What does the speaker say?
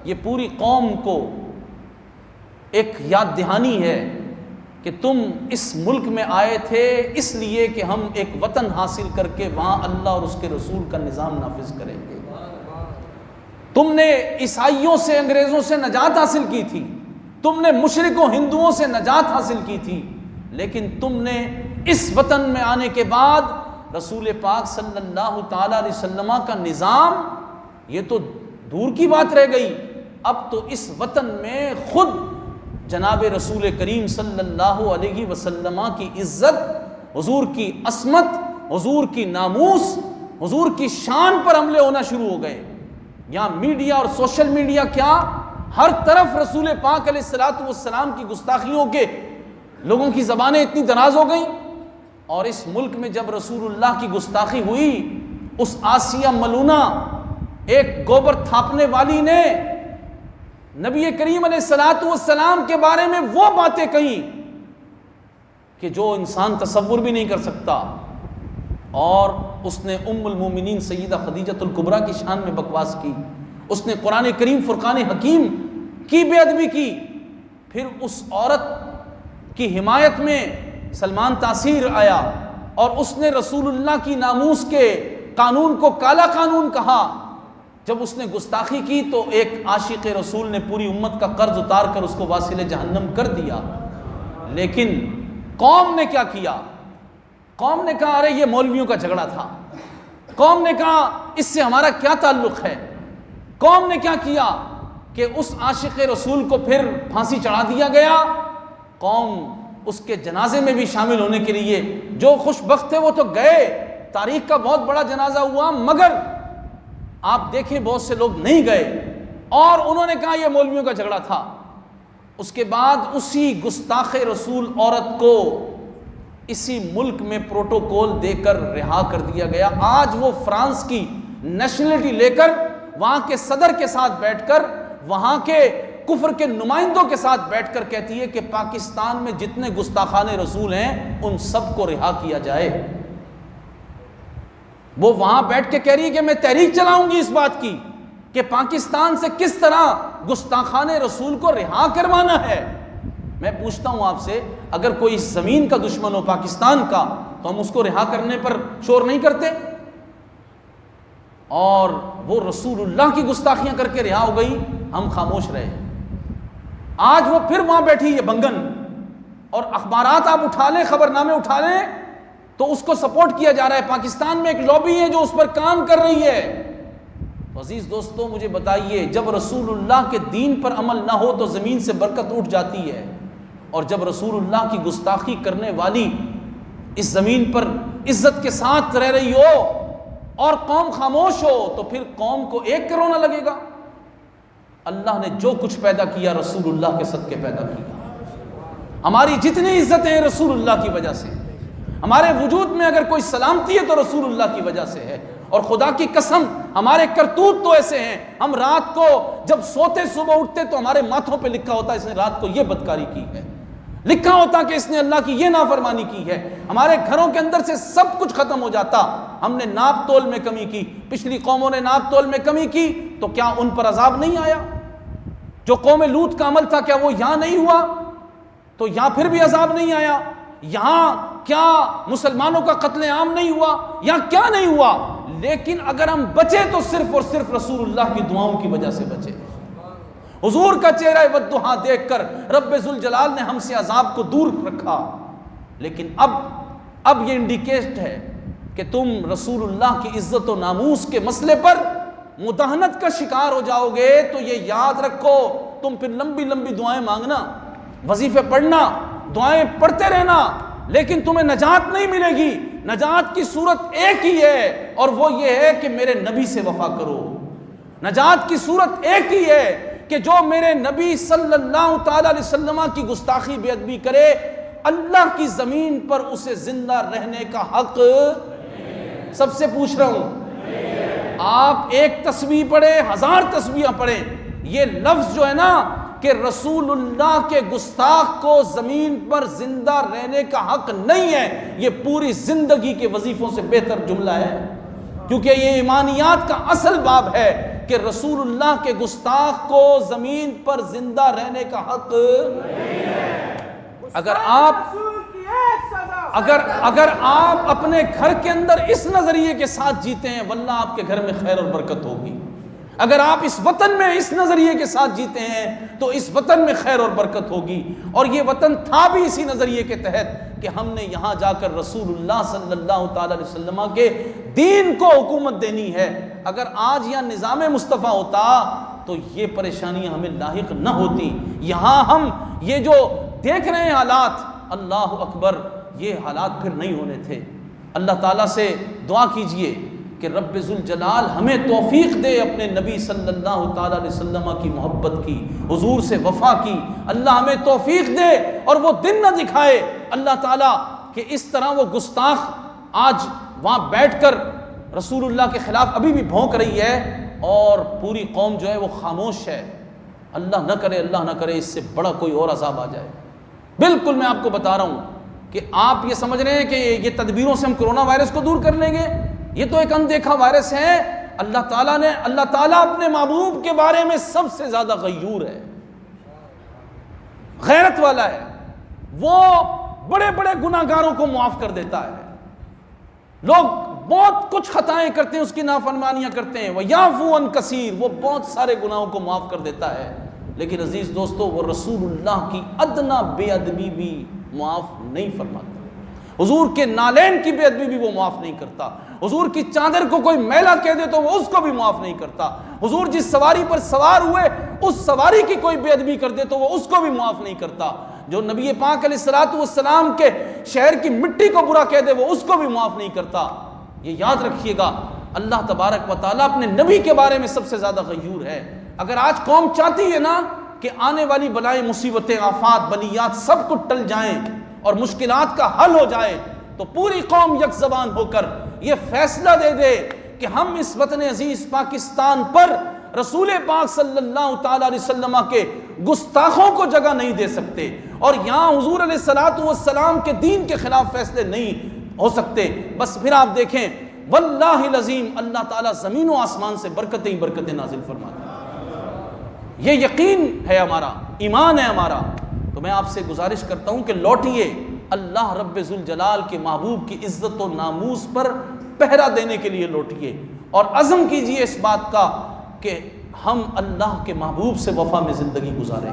یہ پوری قوم کو ایک یاد دہانی ہے کہ تم اس ملک میں آئے تھے اس لیے کہ ہم ایک وطن حاصل کر کے وہاں اللہ اور اس کے رسول کا نظام نافذ کریں گے۔ تم نے عیسائیوں سے، انگریزوں سے نجات حاصل کی تھی، تم نے مشرکوں ہندوؤں سے نجات حاصل کی تھی، لیکن تم نے اس وطن میں آنے کے بعد رسول پاک صلی اللہ تعالی علیہ وسلم کا نظام، یہ تو دور کی بات رہ گئی، اب تو اس وطن میں خود جناب رسول کریم صلی اللہ علیہ وسلم کی عزت، حضور کی عصمت، حضور کی ناموس، حضور کی شان پر حملے ہونا شروع ہو گئے۔ یہاں میڈیا اور سوشل میڈیا کیا، ہر طرف رسول پاک علیہ الصلوۃ والسلام کی گستاخیوں کے لوگوں کی زبانیں اتنی دراز ہو گئیں، اور اس ملک میں جب رسول اللہ کی گستاخی ہوئی، اس آسیہ ملونہ ایک گوبر تھاپنے والی نے نبی کریم علیہ الصلوۃ والسلام کے بارے میں وہ باتیں کہیں کہ جو انسان تصور بھی نہیں کر سکتا، اور اس نے ام المومنین سیدہ خدیجۃ الکبریٰ کی شان میں بکواس کی، اس نے قرآن کریم فرقان حکیم کی بے ادبی کی، پھر اس عورت کی حمایت میں سلمان تاثیر آیا اور اس نے رسول اللہ کی ناموس کے قانون کو کالا قانون کہا۔ جب اس نے گستاخی کی تو ایک عاشق رسول نے پوری امت کا قرض اتار کر اس کو واصل جہنم کر دیا۔ لیکن قوم نے کیا کیا؟ قوم نے کہا ارے یہ مولویوں کا جھگڑا تھا، قوم نے کہا اس سے ہمارا کیا تعلق ہے، قوم نے کیا کیا کہ اس عاشق رسول کو پھر پھانسی چڑھا دیا گیا۔ قوم اس کے جنازے میں بھی شامل ہونے کے لیے، جو خوش بخت تھے وہ تو گئے، تاریخ کا بہت بڑا جنازہ ہوا، مگر آپ دیکھیں بہت سے لوگ نہیں گئے، اور انہوں نے کہا یہ مولویوں کا جھگڑا تھا۔ اس کے بعد اسی گستاخ رسول عورت کو اسی ملک میں پروٹوکول دے کر رہا کر دیا گیا۔ آج وہ فرانس کی نیشنلٹی لے کر وہاں کے صدر کے ساتھ بیٹھ کر، وہاں کے کفر کے نمائندوں کے ساتھ بیٹھ کر کہتی ہے کہ پاکستان میں جتنے گستاخان رسول ہیں ان سب کو رہا کیا جائے۔ وہ وہاں بیٹھ کے کہہ رہی ہے کہ میں تحریک چلاؤں گی اس بات کی کہ پاکستان سے کس طرح گستاخان رسول کو رہا کروانا ہے۔ میں پوچھتا ہوں آپ سے، اگر کوئی اس زمین کا دشمن ہو پاکستان کا تو ہم اس کو رہا کرنے پر شور نہیں کرتے؟ اور وہ رسول اللہ کی گستاخیاں کر کے رہا ہو گئی، ہم خاموش رہے۔ آج وہ پھر وہاں بیٹھی ہے بنگن، اور اخبارات آپ اٹھا لیں، خبر نامے اٹھا لیں تو اس کو سپورٹ کیا جا رہا ہے۔ پاکستان میں ایک لابی ہے جو اس پر کام کر رہی ہے۔ تو عزیز دوستو مجھے بتائیے، جب رسول اللہ کے دین پر عمل نہ ہو تو زمین سے برکت اٹھ جاتی ہے، اور جب رسول اللہ کی گستاخی کرنے والی اس زمین پر عزت کے ساتھ رہ رہی ہو اور قوم خاموش ہو تو پھر قوم کو ایک کرونا لگے گا۔ اللہ نے جو کچھ پیدا کیا رسول اللہ کے صدقے پیدا کیا۔ ہماری جتنی عزتیں ہیں رسول اللہ کی وجہ سے، ہمارے وجود میں اگر کوئی سلامتی ہے تو رسول اللہ کی وجہ سے ہے۔ اور خدا کی قسم ہمارے کرتوت تو ایسے ہیں، ہم رات کو جب سوتے صبح اٹھتے تو ہمارے ماتھوں پہ لکھا ہوتا ہے اس نے رات کو یہ بدکاری کی ہے، لکھا ہوتا کہ اس نے اللہ کی یہ نافرمانی کی ہے۔ ہمارے گھروں کے اندر سے سب کچھ ختم ہو جاتا، ہم نے ناپ تول میں کمی کی، پچھلی قوموں نے ناپ تول میں کمی کی تو کیا ان پر عذاب نہیں آیا؟ جو قوم لوط کا عمل تھا کیا وہ یہاں نہیں ہوا؟ تو یہاں پھر بھی عذاب نہیں آیا؟ یہاں کیا مسلمانوں کا قتل عام نہیں ہوا؟ یہاں کیا نہیں ہوا؟ لیکن اگر ہم بچے تو صرف اور صرف رسول اللہ کی دعاؤں کی وجہ سے بچے۔ حضور کا چہرہ والضحیٰ دیکھ کر رب ذوالجلال نے ہم سے عذاب کو دور رکھا۔ لیکن اب یہ انڈیکیٹ ہے کہ تم رسول اللہ کی عزت و ناموس کے مسئلے پر مداہنت کا شکار ہو جاؤ گے تو یہ یاد رکھو، تم پھر لمبی لمبی دعائیں مانگنا، وظیفے پڑھنا، دعائیں پڑھتے رہنا، لیکن تمہیں نجات نہیں ملے گی۔ نجات کی صورت ایک ہی ہے، اور وہ یہ ہے کہ میرے نبی سے وفا کرو۔ نجات کی صورت ایک ہی ہے کہ جو میرے نبی صلی اللہ تعالی علیہ وسلم کی گستاخی بے ادبی کرے، اللہ کی زمین پر اسے زندہ رہنے کا حق سب سے پوچھ رہا ہوں۔ آپ ایک تسبیح پڑھیں، 1000 تسبیحاں پڑھیں، یہ لفظ جو ہے نا کہ رسول اللہ کے گستاخ کو زمین پر زندہ رہنے کا حق نہیں ہے، یہ پوری زندگی کے وظیفوں سے بہتر جملہ ہے۔ کیونکہ یہ ایمانیات کا اصل باب ہے کہ رسول اللہ کے گستاخ کو زمین پر زندہ رہنے کا حق نہیں ہے۔ اگر آپ اپنے گھر کے اندر اس نظریے کے ساتھ جیتے ہیں، واللہ آپ کے گھر میں خیر اور برکت ہوگی۔ اگر آپ اس وطن میں اس نظریے کے ساتھ جیتے ہیں تو اس وطن میں خیر اور برکت ہوگی۔ اور یہ وطن تھا بھی اسی نظریے کے تحت کہ ہم نے یہاں جا کر رسول اللہ صلی اللہ تعالی علیہ وسلم کے دین کو حکومت دینی ہے۔ اگر آج یہاں نظام مصطفیٰ ہوتا تو یہ پریشانیاں ہمیں لاحق نہ ہوتی۔ یہاں ہم یہ جو دیکھ رہے ہیں حالات، اللہ اکبر، یہ حالات پھر نہیں ہونے تھے۔ اللہ تعالیٰ سے دعا کیجئے کہ رب ذوالجلال ہمیں توفیق دے اپنے نبی صلی اللہ تعالیٰ علیہ وسلم کی محبت کی، حضور سے وفا کی۔ اللہ ہمیں توفیق دے اور وہ دن نہ دکھائے اللہ تعالیٰ کہ اس طرح وہ گستاخ آج وہاں بیٹھ کر رسول اللہ کے خلاف ابھی بھی بھونک رہی ہے اور پوری قوم جو ہے وہ خاموش ہے۔ اللہ نہ کرے، اللہ نہ کرے اس سے بڑا کوئی اور عذاب آ جائے۔ بالکل میں آپ کو بتا رہا ہوں کہ آپ یہ سمجھ رہے ہیں کہ یہ تدبیروں سے ہم کرونا وائرس کو دور کر لیں گے، یہ تو ایک اندیکھا وائرس ہے۔ اللہ تعالیٰ اپنے محبوب کے بارے میں سب سے زیادہ غیور ہے، غیرت والا ہے۔ وہ بڑے بڑے گناہگاروں کو معاف کر دیتا ہے۔ لوگ بہت کچھ خطائیں کرتے ہیں، اس کی نافرمانیاں کرتے ہیں، وَيَعْفُو عَنْ كَثِيرٍ، وہ بہت سارے گناہوں کو معاف کر دیتا ہے۔ لیکن عزیز دوستو، وہ رسول اللہ کی ادنا بے ادبی بھی معاف نہیں فرماتا، حضور کے نالین کی بے ادبی بھی وہ معاف نہیں کرتا، حضور کی چادر کو کوئی میلا کہہ دے تو وہ اس کو بھی معاف نہیں کرتا، حضور جس سواری پر سوار ہوئے اس سواری کی کوئی بے ادبی کر دے تو وہ اس کو بھی معاف نہیں کرتا، جو نبی پاک علیہ الصلوۃ والسلام کے شہر کی مٹی کو برا کہہ دے وہ اس کو بھی معاف نہیں کرتا۔ یہ یاد رکھیے گا، اللہ تبارک و تعالیٰ اپنے نبی کے بارے میں سب سے زیادہ غیور ہے۔ اگر آج قوم چاہتی ہے نا کہ آنے والی بلائیں، مصیبتیں، آفات، بلیات سب کچھ ٹل جائیں اور مشکلات کا حل ہو جائے، تو پوری قوم یک زبان ہو کر یہ فیصلہ دے دے کہ ہم اس وطن عزیز پاکستان پر رسول پاک صلی اللہ تعالی علیہ وسلم کے گستاخوں کو جگہ نہیں دے سکتے، اور یہاں حضور علیہ الصلوۃ والسلام کے دین کے خلاف فیصلے نہیں ہو سکتے۔ بس پھر آپ دیکھیں، واللہ العظیم اللہ تعالیٰ زمین و آسمان سے برکتیں ہی برکتیں نازل فرماتا ہے۔ یہ یقین ہے ہمارا، ایمان ہے ہمارا۔ تو میں آپ سے گزارش کرتا ہوں کہ لوٹیے اللہ رب ذوالجلال کے محبوب کی عزت و ناموس پر پہرا دینے کے لیے لوٹیے، اور عزم کیجئے اس بات کا کہ ہم اللہ کے محبوب سے وفا میں زندگی گزاریں۔